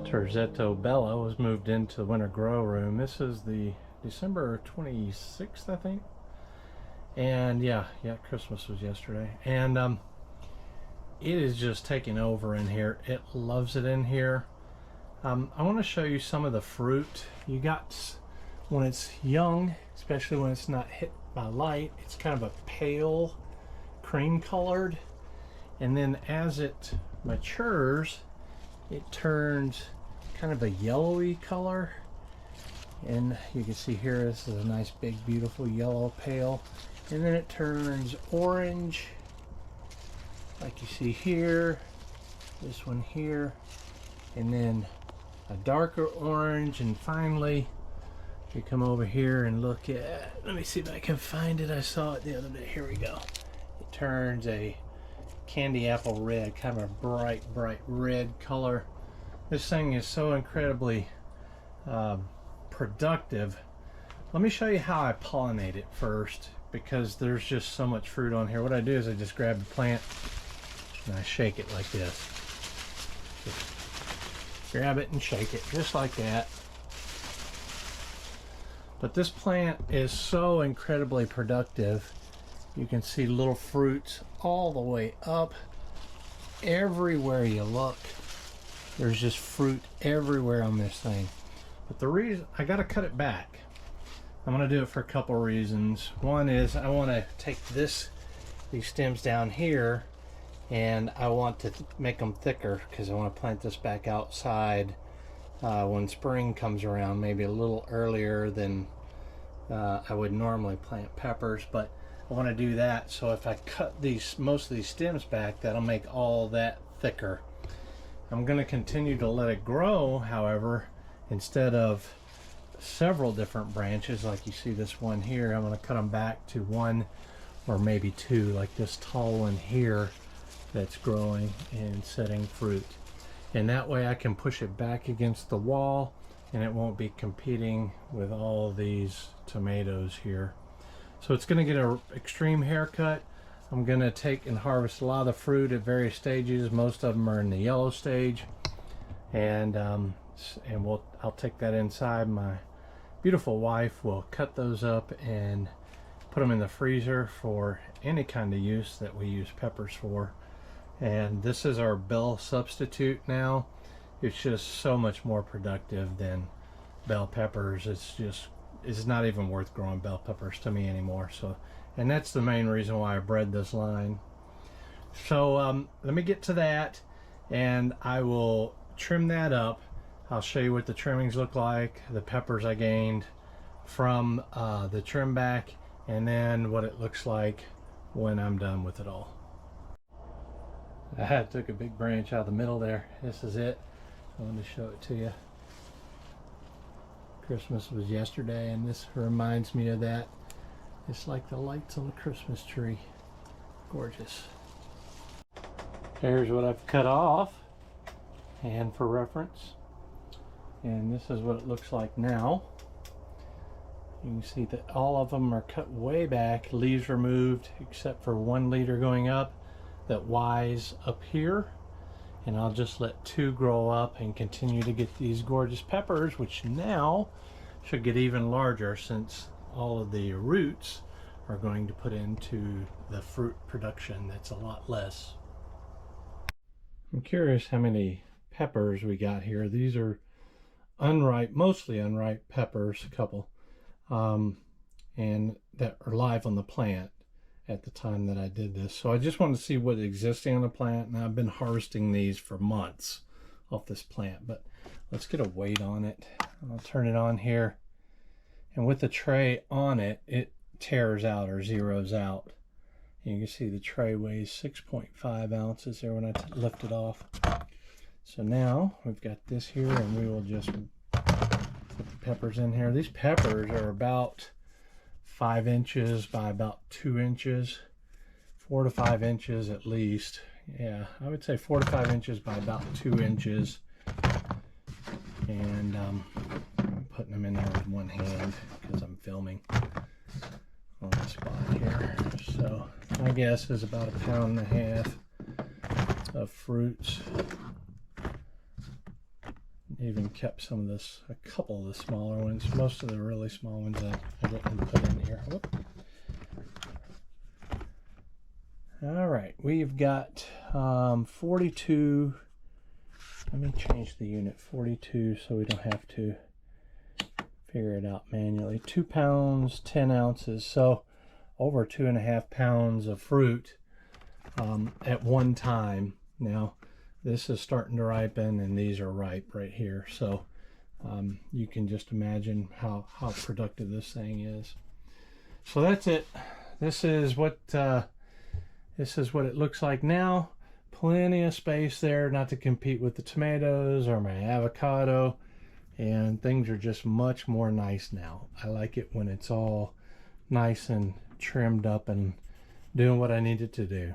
Terzetto Bella was moved into the winter grow room. This is the December 26th, I think. And yeah, Christmas was yesterday. And it is just taking over in here. It loves it in here. I want to show you some of the fruit. You got, when it's young, especially when it's not hit by light, it's kind of a pale cream colored. And then as it matures, it turns kind of a yellowy color. And you can see here, this is a nice big beautiful yellow pale. And then it turns orange, like you see here, this one here, and then a darker orange, and finally you come over here and look at, let me see if I can find it. I saw it the other day. Here we go. It turns a candy apple red, kind of a bright red color. This thing is so incredibly productive. Let me show you how I pollinate it first, because there's just so much fruit on here. What I do is I just grab the plant and I shake it like this. Just grab it and shake it just like that. But this plant is so incredibly productive. You can see little fruits all the way up. Everywhere you look, there's just fruit everywhere on this thing. But the reason I got to cut it back, I'm going to do it for a couple reasons. One is I want to take these stems down here, and I want to make them thicker because I want to plant this back outside when spring comes around, maybe a little earlier than I would normally plant peppers. But I want to do that, so if I cut most of these stems back, that'll make all that thicker. I'm going to continue to let it grow, however, instead of several different branches like you see this one here, I'm going to cut them back to one or maybe two, like this tall one here that's growing and setting fruit. And that way I can push it back against the wall and it won't be competing with all these tomatoes here. So it's going to get an extreme haircut. I'm going to take and harvest a lot of the fruit at various stages. Most of them are in the yellow stage, and I'll take that inside. My beautiful wife will cut those up and put them in the freezer for any kind of use that we use peppers for. And this is our bell substitute now. It's just so much more productive than bell peppers. It's not even worth growing bell peppers to me anymore. So, and that's the main reason why I bred this line. So let me get to that, and I will trim that up. I'll show you what the trimmings look like, the peppers I gained from the trim back, and then what it looks like when I'm done with it all. I took a big branch out of the middle there. This is it. I wanted to show it to you. Christmas was yesterday, and this reminds me of that. It's like the lights on the Christmas tree. Gorgeous. Here's what I've cut off, and for reference. And this is what it looks like now. You can see that all of them are cut way back, leaves removed, except for one leader going up that Y's up here. And I'll just let two grow up and continue to get these gorgeous peppers, which now should get even larger since all of the roots are going to put into the fruit production. That's a lot less. I'm curious how many peppers we got here. These are unripe, mostly unripe peppers, a couple, and that are live on the plant at the time that I did this. So I just wanted to see what existing on the plant, and I've been harvesting these for months off this plant. But let's get a weight on it. I'll turn it on here, and with the tray on it, it tears out or zeroes out. And you can see the tray weighs 6.5 ounces there when I lift it off. So now we've got this here, and we will just put the peppers in here. These peppers are about 5 inches by about 2 inches, 4 to 5 inches at least. Yeah, I would say 4 to 5 inches by about 2 inches. And I'm putting them in there with one hand because I'm filming on the spot here. So my guess is about 1.5 pounds of fruits. even kept some of this, a couple of the smaller ones. Most of the really small ones I didn't put in here. Whoop. All right, we've got 42. Let me change the unit, 42, so we don't have to figure it out manually. 2 pounds, 10 ounces, so over 2.5 pounds of fruit at one time. Now, this is starting to ripen, and these are ripe right here. So you can just imagine how productive this thing is. So that's it. This is what it looks like now. Plenty of space there, not to compete with the tomatoes or my avocado, and things are just much more nice now. I like it when it's all nice and trimmed up and doing what I need it to do.